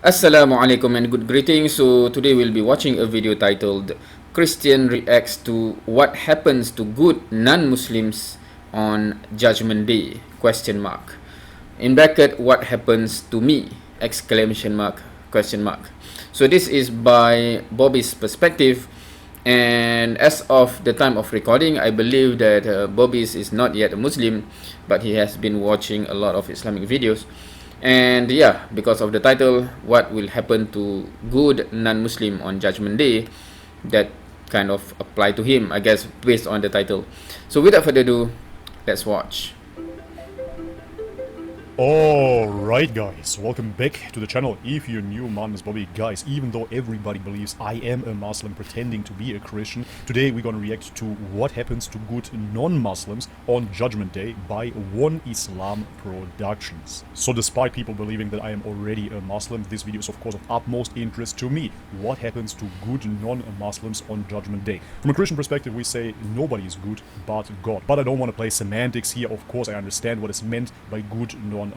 Assalamu alaikum and good greetings. So today we'll be watching a video titled Christian reacts to what happens to good non-Muslims on Judgment Day? Question mark. In bracket, what happens to me? Exclamation mark, question mark. So this is by Bobby's perspective, and as of the time of recording, I believe that Bobby's is not yet a Muslim, but he has been watching a lot of Islamic videos. And yeah, because of the title, what will happen to good non-Muslim on Judgment Day, that kind of apply to him, I guess, based on the title. So without further ado, let's watch. Alright guys, welcome back to the channel. If you're new, my name is Bobby. Guys, even though everybody believes I am a Muslim pretending to be a Christian, today we're gonna react to what happens to good non-Muslims on Judgment Day by One Islam Productions. So despite people believing that I am already a Muslim, this video is of course of utmost interest to me. What happens to good non-Muslims on Judgment Day? From a Christian perspective, we say nobody is good but God. But I don't want to play semantics here. Of course, I understand what is meant by good non-Muslims.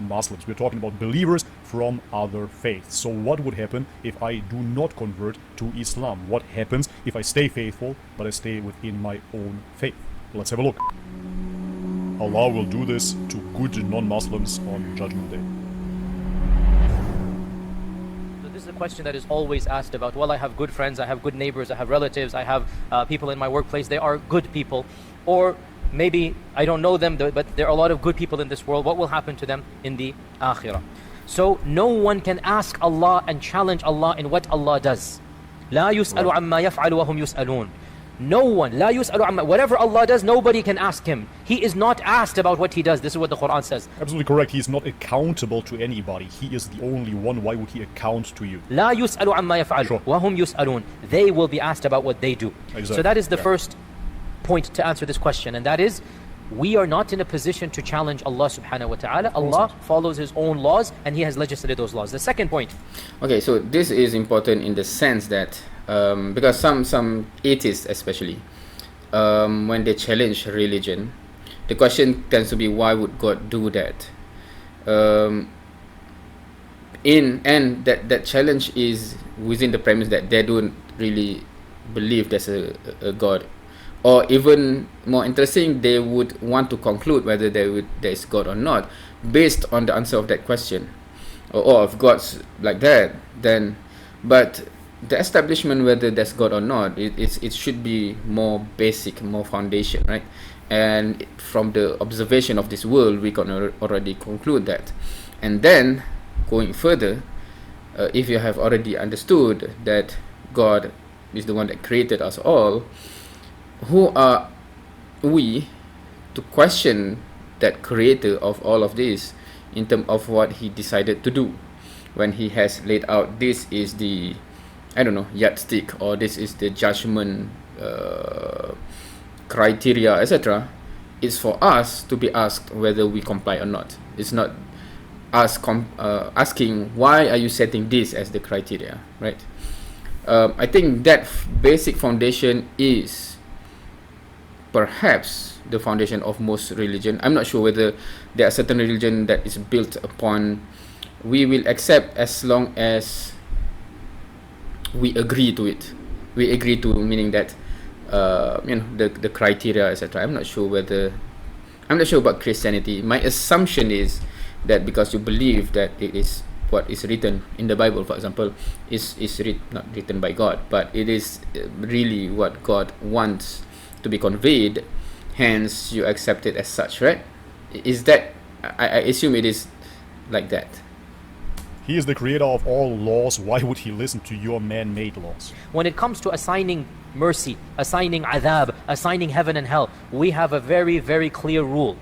We're talking about believers from other faiths. So what would happen if I do not convert to Islam? What happens if I stay faithful but I stay within my own faith? Let's have a look. Allah will do this to good non-Muslims on Judgment Day. This is a question that is always asked about. Well, I have good friends, I have good neighbors, I have relatives, I have people in my workplace, they are good people. Or maybe I don't know them, but there are a lot of good people in this world. What will happen to them in the akhirah? So no one can ask Allah and challenge Allah in what Allah does. لا يسأل عما يفعل وهم يسألون. No one, لا يسأل عما, whatever Allah does, nobody can ask him. He is not asked about what he does. This is what the Quran says. Absolutely correct. He is not accountable to anybody. He is the only one. Why would he account to you? لا يسأل عما يفعل وهم يسألون. They will be asked about what they do. Exactly. So that is the first point to answer this question, and that is, we are not in a position to challenge Allah subhanahu wa ta'ala. Allah follows his own laws and he has legislated those laws. The second point. Okay, so this is important in the sense that because some atheists especially, when they challenge religion, the question tends to be, why would God do that? And that challenge is within the premise that they don't really believe there's a God. Or even more interesting, they would want to conclude whether there is God or not based on the answer of that question. Or if God's like that, then, but the establishment whether there's God or not, it should be more basic, more foundation, right? And from the observation of this world, we can already conclude that. And then going further, if you have already understood that God is the one that created us all, who are we to question that creator of all of this in terms of what he decided to do when he has laid out, this is the, I don't know, yardstick, or this is the judgment criteria, etc. It's for us to be asked whether we comply or not. It's not us asking, why are you setting this as the criteria, right? I think that basic foundation is perhaps the foundation of most religion. I'm not sure whether there are certain religion that is built upon we will accept as long as we agree to it. We agree to, meaning that the criteria, etc. I'm not sure about Christianity. My assumption is that because you believe that it is what is written in the Bible, for example, is not written by God, but it is really what God wants to be conveyed, hence you accept it as such, right? Is that, I assume it is like that. He is the creator of all laws. Why would he listen to your man-made laws? When it comes to assigning mercy, assigning adhab, assigning heaven and hell, we have a very, very clear rule.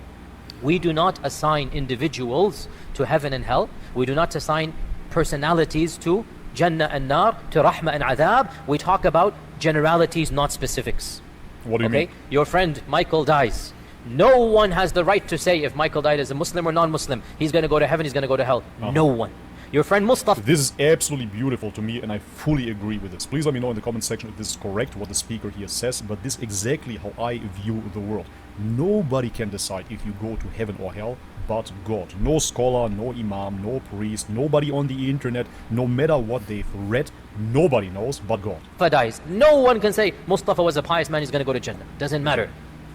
We do not assign individuals to heaven and hell. We do not assign personalities to Jannah and Nar, to Rahmah and Adhab. We talk about generalities, not specifics. What do you mean? Your friend Michael dies. No one has the right to say if Michael died as a Muslim or non-Muslim, he's going to go to heaven, he's going to go to hell. No one. Your friend Mustafa. This is absolutely beautiful to me, and I fully agree with this. Please let me know in the comment section if this is correct, what the speaker here says, but this is exactly how I view the world. Nobody can decide if you go to heaven or hell but God. No scholar, no imam, no priest, nobody on the internet, no matter what they've read, nobody knows but God. Dies. No one can say Mustafa was a pious man, he's going to go to Jannah. Doesn't matter.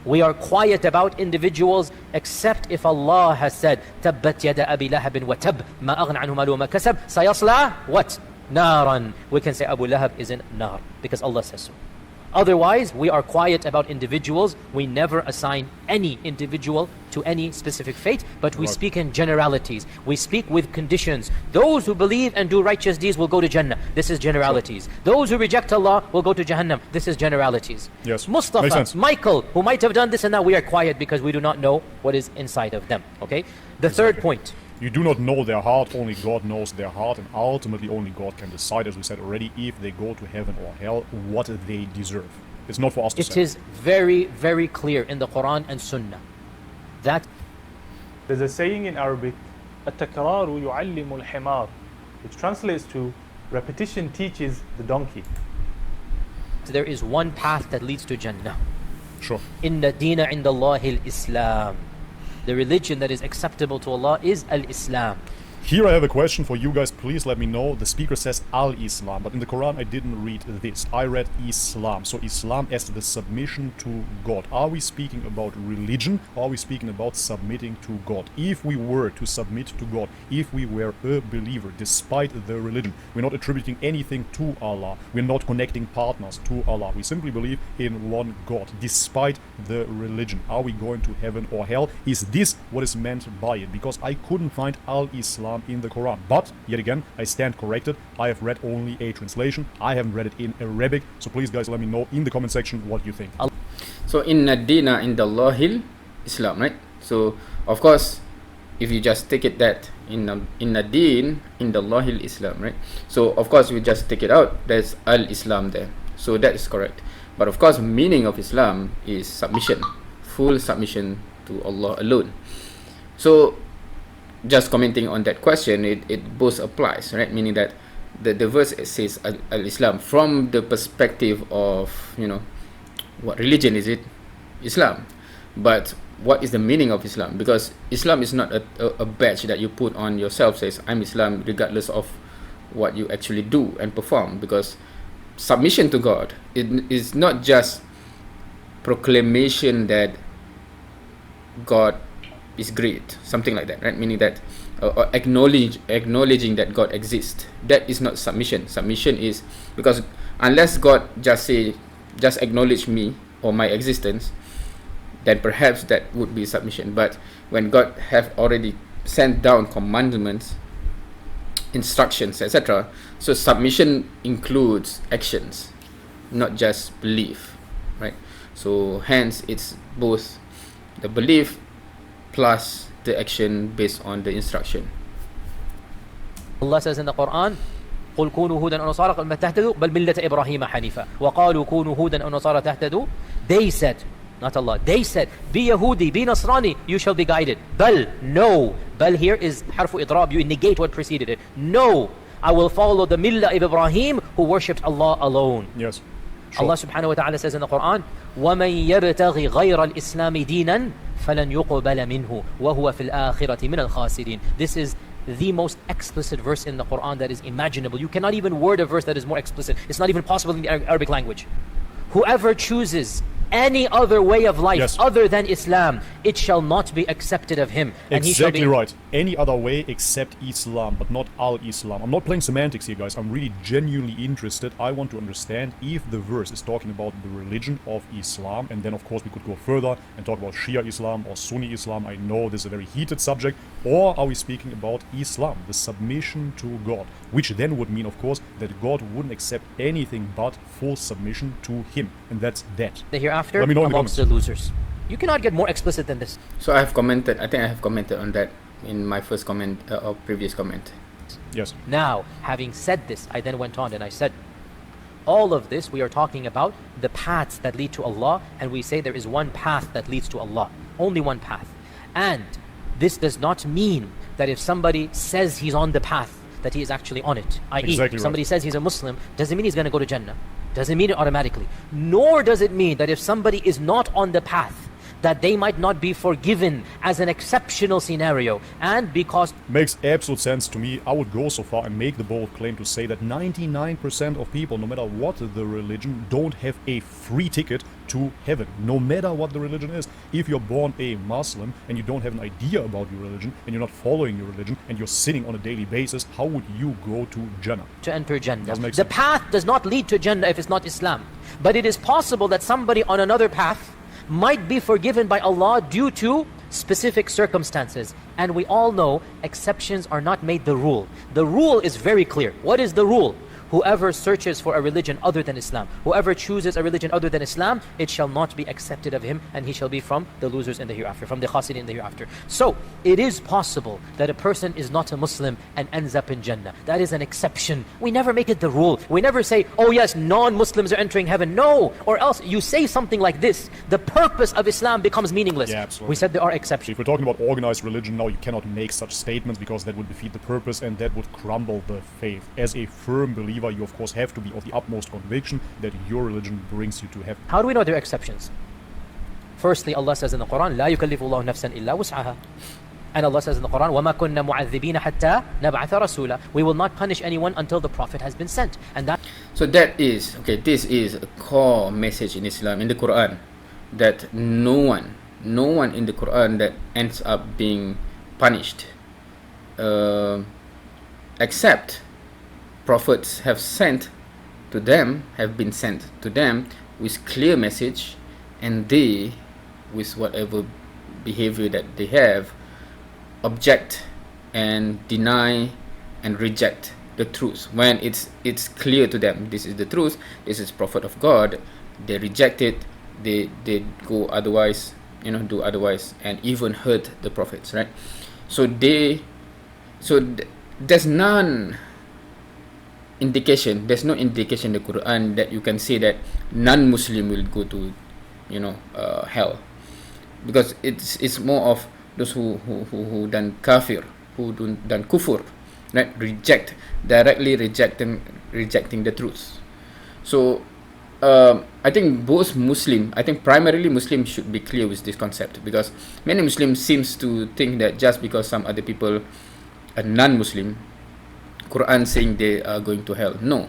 We are quiet about individuals except if Allah has said تَبَّتْ يَدَ أَبِي لَهَبٍ وَتَبْ مَا أَغْنَ عَنْهُ مَالُهُ وَمَا كَسَبْ سَيَصْلَى what? نَارًا. We can say Abu Lahab is in nar because Allah says so. Otherwise, we are quiet about individuals. We never assign any individual to any specific fate, but we speak in generalities. We speak with conditions. Those who believe and do righteous deeds will go to Jannah. This is generalities. Those who reject Allah will go to Jahannam. This is generalities. Yes. Mustafa, Michael, who might have done this and now we are quiet because we do not know what is inside of them. Okay? The third point. You do not know their heart, only God knows their heart, and ultimately only God can decide, as we said already, if they go to heaven or hell, what they deserve. It's not for us to say. It is very, very clear in the Quran and Sunnah that there's a saying in Arabic, التكرار يعلم الحمار, which translates to repetition teaches the donkey. there is one path that leads to Jannah. Sure. Inna deena inda Allahi al-Islam. The religion that is acceptable to Allah is al-Islam. Here I have a question for you guys. Please let me know. The speaker says Al-Islam, but in the Quran I didn't read this. I read Islam. So Islam as the submission to God. Are we speaking about religion, or are we speaking about submitting to God? If we were to submit to God, if we were a believer despite the religion, we're not attributing anything to Allah, we're not connecting partners to Allah, we simply believe in one God despite the religion. Are we going to heaven or hell? Is this what is meant by it? Because I couldn't find Al-Islam in the Quran, but yet again I stand corrected. I have read only a translation. I haven't read it in Arabic, so please guys let me know in the comment section what you think. So inna dina indallahil Islam, right? So of course if you just take it that inna din indallahil Islam, right? So of course we just take it out, there's al-Islam there, so that is correct. But of course meaning of Islam is submission, full submission to Allah alone. So just commenting on that question, it both applies, right? Meaning that the verse says al-Islam from the perspective of, you know, what religion is it? Islam. But what is the meaning of Islam? Because Islam is not a badge that you put on yourself, says I'm Islam regardless of what you actually do and perform. Because submission to God is not just proclamation that God is great, something like that, right? Meaning that or acknowledging that God exists. That is not submission. Submission is because unless God just acknowledge me or my existence, then perhaps that would be submission. But when God have already sent down commandments, instructions, etc., so submission includes actions, not just belief, right? So hence it's both the belief plus the action based on the instruction. Allah says in the Quran, قل كونوا هودا أو نصارى قل ما تهتدوا بل ملة إبراهيم حنيفا وقالوا كونوا هودا أو نصارى تهتدوا. They said, not Allah, they said, be Yahudi, be Nasrani, you shall be guided. Bal, no. Bal here is harfu idrab, you negate what preceded it. No, I will follow the millah of Ibrahim who worshipped Allah alone. Yes. Sure. Allah subhanahu wa ta'ala says in the Quran, وَمَنْ يَبْتَغِ غَيْرَ الْإِسْلَامِ دِينًا فَلَنْ يُقْبَلَ مِنْهُ وَهُوَ فِي الْآخِرَةِ مِنَ الْخَاسِرِينَ. This is the most explicit verse in the Quran that is imaginable. You cannot even word a verse that is more explicit. It's not even possible in the Arabic language. Whoever chooses any other way of life, yes, other than Islam, it shall not be accepted of him. And exactly, he shall be right. Any other way except Islam, but not al-Islam. I'm not playing semantics here, guys. I'm really genuinely interested. I want to understand if the verse is talking about the religion of Islam, and then of course we could go further and talk about Shia Islam or Sunni Islam. I know this is a very heated subject. Or are we speaking about Islam, the submission to God, which then would mean, of course, that God wouldn't accept anything but full submission to him, and that's that. The hereafter amongst the losers. You cannot get more explicit than this. So I have commented, I think I have commented on that in my first comment or previous comment. Yes. Now, having said this, I then went on and I said, all of this we are talking about the paths that lead to Allah, and we say there is one path that leads to Allah, only one path. And this does not mean that if somebody says he's on the path, that he is actually on it. I.e., Exactly somebody right. says he's a Muslim, doesn't mean he's going to go to Jannah. Doesn't mean it automatically. Nor does it mean that if somebody is not on the path, that they might not be forgiven as an exceptional scenario. And because Makes absolute sense to me. I would go so far and make the bold claim to say that 99% of people, no matter what the religion, don't have a free ticket to heaven, no matter what the religion is. If you're born a Muslim and you don't have an idea about your religion and you're not following your religion and you're sinning on a daily basis, how would you go to Jannah? to enter Jannah. Doesn't make The sense. path does not lead to Jannah if it's not Islam. But it is possible that somebody on another path might be forgiven by Allah due to specific circumstances. And we all know exceptions are not made the rule. The rule is very clear. What is the rule? Whoever searches for a religion other than Islam, whoever chooses a religion other than Islam, it shall not be accepted of him, and he shall be from the losers in the hereafter, from the khasirin in the hereafter. So, it is possible that a person is not a Muslim and ends up in Jannah. That is an exception. We never make it the rule. We never say, oh yes, non-Muslims are entering heaven. No! Or else you say something like this, the purpose of Islam becomes meaningless. Yeah, absolutely. We said there are exceptions. If we're talking about organized religion now, you cannot make such statements because that would defeat the purpose and that would crumble the faith. As a firm believer, you of course have to be of the utmost conviction that your religion brings you to heaven. How do we know there are exceptions? Firstly, Allah says in the Quran, لا يكلف الله نفسا إلا وسعها. And Allah says in the Quran, وَمَا كُنَّا مُعَذِّبِينَ حَتَّى نَبْعَثَ رَسُولًا. We will not punish anyone until the Prophet has been sent. And that So that is, okay, this is a core message in Islam, in the Quran, that no one in the Quran that ends up being punished, except prophets have been sent to them with clear message, and they, with whatever behavior that they have, object and deny and reject the truth. When it's clear to them, this is the truth, this is prophet of God, they reject it, they go otherwise, do otherwise, and even hurt the prophets, right? There's no indication in the Quran that you can say that non-Muslim will go to hell, because it's more of those who done kafir, who done kufur, right? Directly rejecting the truth. So I think primarily Muslims should be clear with this concept, because many Muslims seems to think that just because some other people are non-Muslim, Quran saying they are going to hell. No.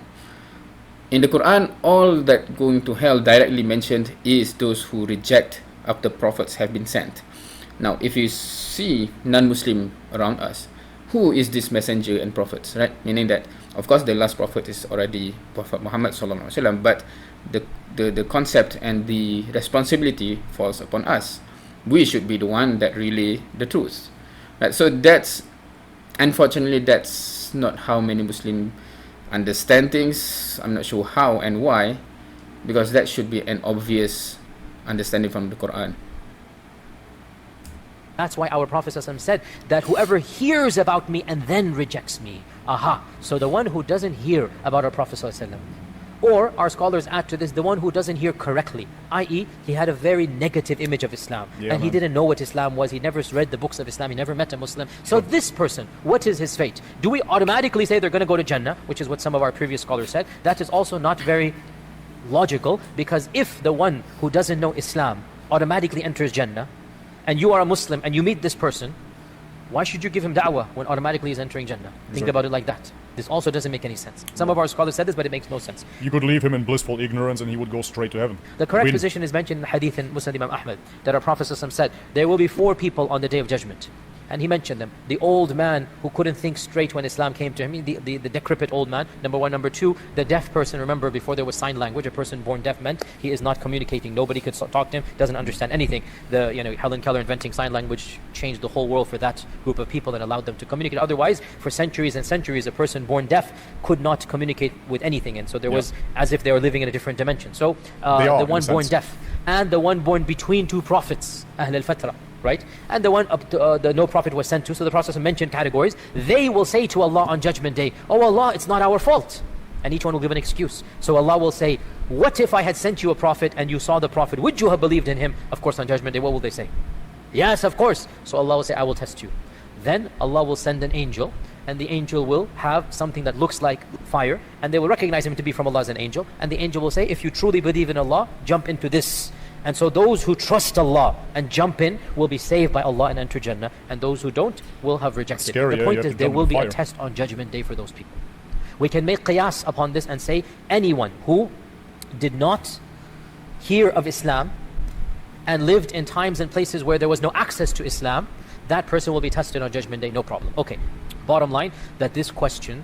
In the Quran, all that going to hell directly mentioned is those who reject after prophets have been sent. Now, if you see non-Muslim around us, who is this messenger and prophets, right? Meaning that, of course, the last prophet is already Prophet Muhammad sallallahu alaihi wasallam, but the concept and the responsibility falls upon us. We should be the one that relay the truth, right? So unfortunately, that's not how many Muslims understand things. I'm not sure how and why, because that should be an obvious understanding from the Quran. That's why our Prophet ﷺ said that whoever hears about me and then rejects me. Aha. So the one who doesn't hear about our Prophet ﷺ, or our scholars add to this, the one who doesn't hear correctly, i.e. he had a very negative image of Islam, and he didn't know what Islam was, he never read the books of Islam, he never met a Muslim. So this person, what is his fate? Do we automatically say they're going to go to Jannah, which is what some of our previous scholars said? That is also not very logical, because if the one who doesn't know Islam automatically enters Jannah, and you are a Muslim and you meet this person, why should you give him da'wah when automatically he's entering Jannah? Think about it like that. This also doesn't make any sense. Some of our scholars said this, but it makes no sense. You could leave him in blissful ignorance and he would go straight to heaven. The correct position is mentioned in the hadith in Musnad Imam Ahmad, that our Prophet ﷺ said, there will be 4 people on the Day of Judgment. And he mentioned them. The old man who couldn't think straight when Islam came to him, the decrepit old man, number 1. Number 2, the deaf person. Remember, before there was sign language, a person born deaf meant he is not communicating. Nobody could talk to him, doesn't understand anything. Helen Keller inventing sign language changed the whole world for that group of people and allowed them to communicate. Otherwise, for centuries and centuries, a person born deaf could not communicate with anything. And so there was as if they were living in a different dimension. So the one born deaf and the one born between 2 prophets, Ahl al-Fatra, right? And the one up to, the no prophet was sent to. So the Prophet mentioned categories. They will say to Allah on Judgment Day, oh Allah, it's not our fault. And each one will give an excuse. So Allah will say, what if I had sent you a prophet and you saw the prophet? Would you have believed in him? Of course, on Judgment Day, what will they say? Yes, of course. So Allah will say, I will test you. Then Allah will send an angel and the angel will have something that looks like fire, and they will recognize him to be from Allah as an angel, and the angel will say, if you truly believe in Allah, jump into this. And so those who trust Allah and jump in will be saved by Allah and enter Jannah, and those who don't will have rejected. Scary, the point you is, have to there jump will in be a fire. test on Judgment Day for those people. We can make qiyas upon this and say, anyone who did not hear of Islam and lived in times and places where there was no access to Islam, that person will be tested on Judgment Day, no problem. Okay, bottom line, that this question,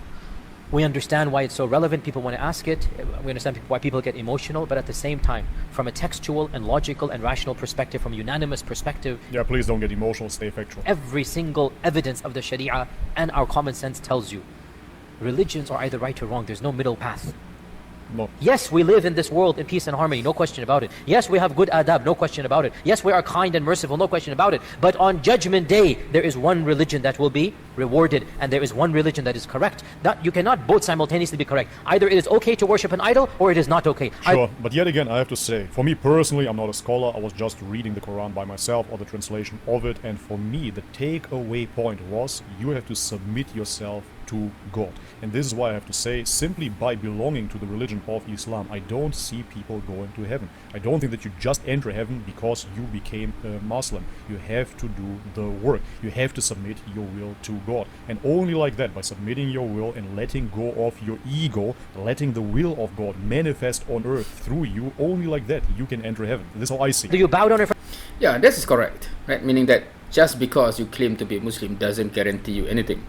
we understand why it's so relevant, people want to ask it, we understand why people get emotional, but at the same time, from a textual and logical and rational perspective, from a unanimous perspective, Yeah, please don't get emotional, stay factual. every single evidence of the Sharia and our common sense tells you, religions are either right or wrong, there's no middle path. No. Yes, we live in this world in peace and harmony, no question about it. Yes, we have good adab, no question about it. Yes, we are kind and merciful, no question about it. But on Judgment Day, there is one religion that will be rewarded, and there is one religion that is correct. That you cannot both simultaneously be correct. Either it is okay to worship an idol, or it is not okay. Sure, but yet again, I have to say, for me personally, I'm not a scholar, I was just reading the Quran by myself or the translation of it, and for me, the takeaway point was, you have to submit yourself to God. And this is why I have to say, simply by belonging to the religion of Islam, I don't see people going to heaven. I don't think that you just enter heaven because you became a Muslim. You have to do the work. You have to submit your will to God. And only like that, by submitting your will and letting go of your ego, letting the will of God manifest on earth through you, only like that you can enter heaven. This is how I see Do it. you bow down in front Yeah, this is correct, right? Meaning that just because you claim to be a Muslim doesn't guarantee you anything.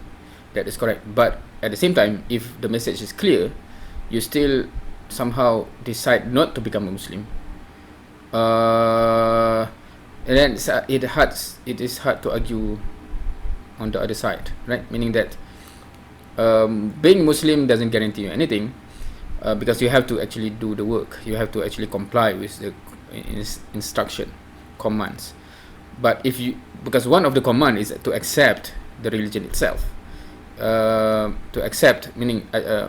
That is correct. But at the same time, if the message is clear, you still somehow decide not to become a Muslim. And then it is hard to argue on the other side, right? Meaning that being Muslim doesn't guarantee you anything, because you have to actually do the work. You have to actually comply with the instruction, commands. But because one of the command is to accept the religion itself. To accept, meaning the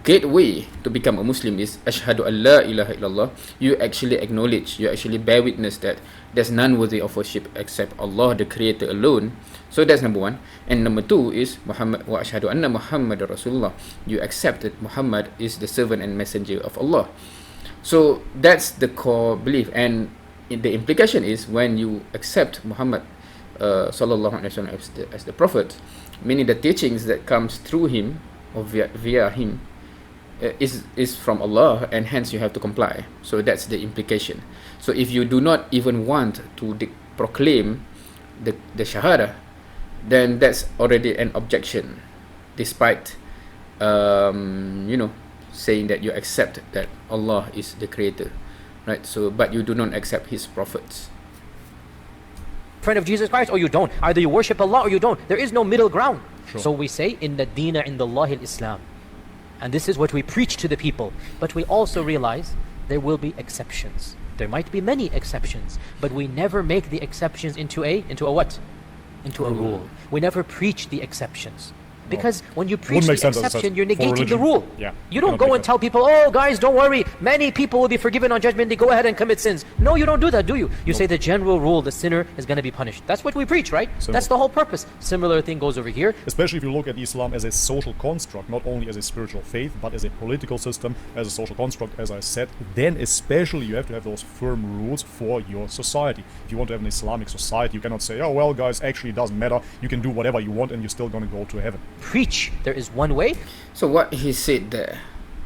gateway to become a Muslim is Ashhadu an la ilaha illallah. You actually acknowledge, you actually bear witness that there's none worthy of worship except Allah, the Creator alone. So that's number one. And number two is Muhammad wa ashhadu anna Muhammad Rasulullah. You accept that Muhammad is the servant and messenger of Allah. So that's the core belief, and the implication is when you accept Muhammad sallallahu alaihi wasallam as the prophet, meaning the teachings that comes through him or via him is from Allah, and hence you have to comply. So that's the implication. So if you do not even want to proclaim the shahada, then that's already an objection, despite saying that you accept that Allah is the creator, right? So but you do not accept his prophets. friend of Jesus Christ, or you don't. Either you worship Allah or you don't. There is no middle ground. Sure. So we say, Inna Deena Indallahi al-Islam. And this is what we preach to the people. But we also realize there will be exceptions. There might be many exceptions, but we never make the exceptions into a what? Into a rule. We never preach the exceptions. Because when you preach the make sense as exception, a- you're for negating the religion. rule. Yeah, You don't cannot go make and that. tell people, oh guys, don't worry, many people will be forgiven on Judgment Day, go ahead and commit sins. No, you don't do that, do you? You say the general rule, the sinner is going to be punished. That's what we preach, right? Simple. That's the whole purpose. Similar thing goes over here. Especially if you look at Islam as a social construct, not only as a spiritual faith, but as a political system, as a social construct, as I said, then especially you have to have those firm rules for your society. If you want to have an Islamic society, you cannot say, oh well guys, actually it doesn't matter, you can do whatever you want and you're still going to go to heaven. Preach, there is one way. So what he said there,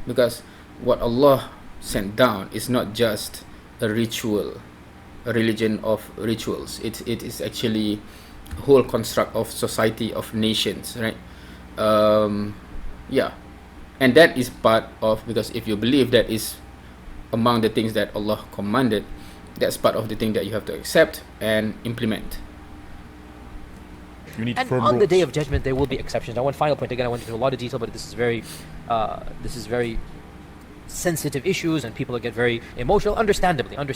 because what Allah sent down is not just a ritual, a religion of rituals. It is actually a whole construct of society, of nations, right? Yeah, and that is part of, because if you believe that is among the things that Allah commanded, that's part of the thing that you have to accept and implement. You need And firm on rules. the Day of Judgment, there will be exceptions. Now, one final point. Again, I went into a lot of detail, but this is very sensitive issues, and people get very emotional. Understandably. One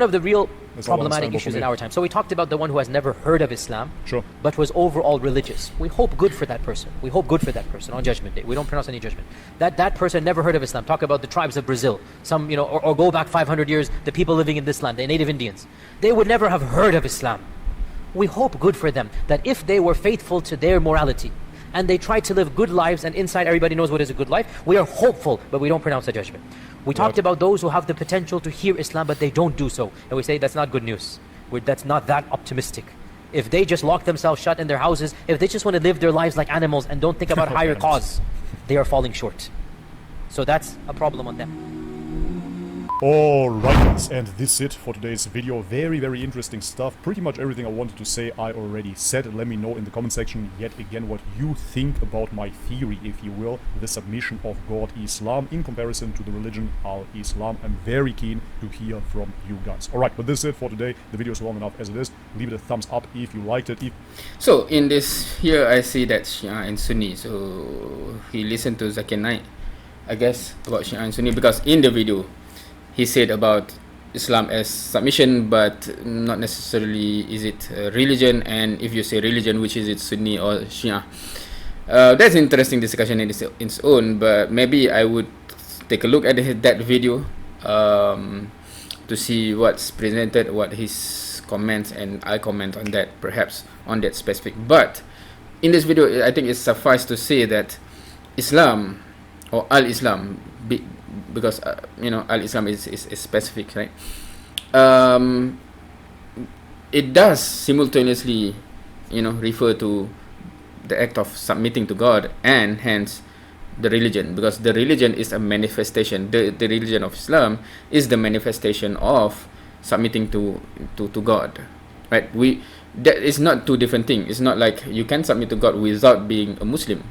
of the real That's problematic understandable issues for in me. our time. So we talked about the one who has never heard of Islam, Sure. but was overall religious. We hope good for that person. We hope good for that person on Judgment Day. We don't pronounce any judgment. That person never heard of Islam. Talk about the tribes of Brazil. Some, or go back 500 years, the people living in this land, the native Indians. They would never have heard of Islam. we hope good for them, that if they were faithful to their morality, and they try to live good lives, and inside everybody knows what is a good life, we are hopeful, but we don't pronounce a judgment. We talked about those who have the potential to hear Islam, but they don't do so. And we say that's not good news. That's not that optimistic. If they just lock themselves shut in their houses, if they just want to live their lives like animals and don't think about higher cause, they are falling short. So that's a problem on them. Alright guys, and this is it for today's video. Very, very interesting stuff. Pretty much everything I wanted to say I already said. Let me know in the comment section yet again what you think about my theory, if you will, the submission of God Islam in comparison to the religion Al-Islam. I'm very keen to hear from you guys. Alright, but this is it for today. The video is long enough as it is. Leave it a thumbs up if you liked it. So in this here I see that Shia and Sunni, so he listened to Zakir Naik, I guess, about Shia and Sunni, because in the video he said about Islam as submission, but not necessarily is it a religion, and if you say religion, which is it, Sunni or Shia? That's an interesting discussion in its own, but maybe I would take a look at that video to see what's presented, what his comments, and I comment on that, perhaps on that specific. But in this video, I think it's suffice to say that Islam or Al-Islam, because you know, Al-Islam is specific, right? It does simultaneously, you know, refer to the act of submitting to God and hence the religion, because the religion is a manifestation. The religion of Islam is the manifestation of submitting to God, right? That is not two different things. It's not like you can submit to God without being a Muslim.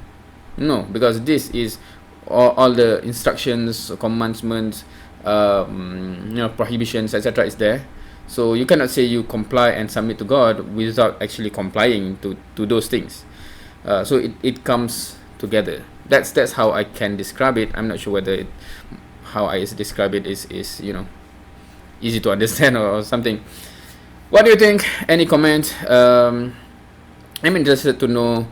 No, because this is all the instructions, commandments, you know, prohibitions, etc. is there. So you cannot say you comply and submit to God without actually complying to those things. So it comes together. That's how I can describe it. I'm not sure whether how I describe it is you know, easy to understand or something. What do you think? Any comment? I'm interested to know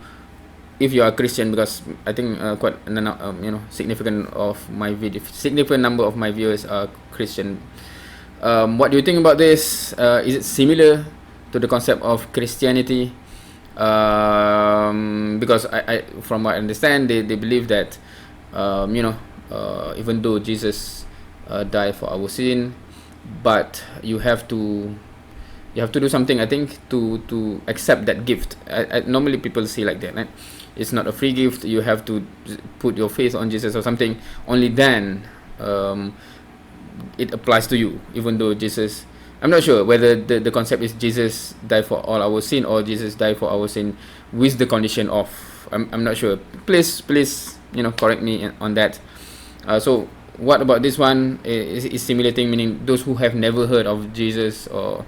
if you are Christian, because I think quite you know, significant number of my viewers are Christian. What do you think about this? Is it similar to the concept of Christianity? Because I from what I understand, they believe that you know, even though Jesus died for our sin, but you have to do something, I think, to accept that gift. Normally people say like that, right? It's not a free gift. You have to put your faith on Jesus or something. Only then it applies to you, even though Jesus, I'm not sure whether the concept is Jesus died for all our sin or Jesus died for our sin with the condition of, I'm not sure. Please you know, correct me on that. So what about this one? Is similar thing, meaning those who have never heard of Jesus or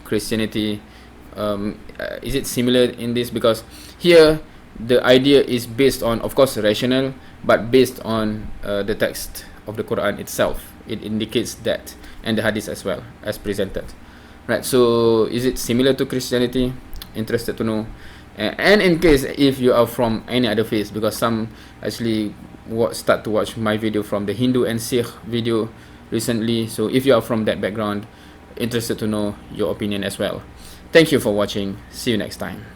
Christianity, is it similar in this? Because here the idea is based on, of course, rational, but based on the text of the Quran itself. It indicates that, and the hadith as well, as presented, right? So is it similar to Christianity? Interested to know. And in case if you are from any other faith, because some actually start to watch my video from the Hindu and Sikh video recently, so if you are from that background, interested to know your opinion as well. Thank you for watching. See you next time.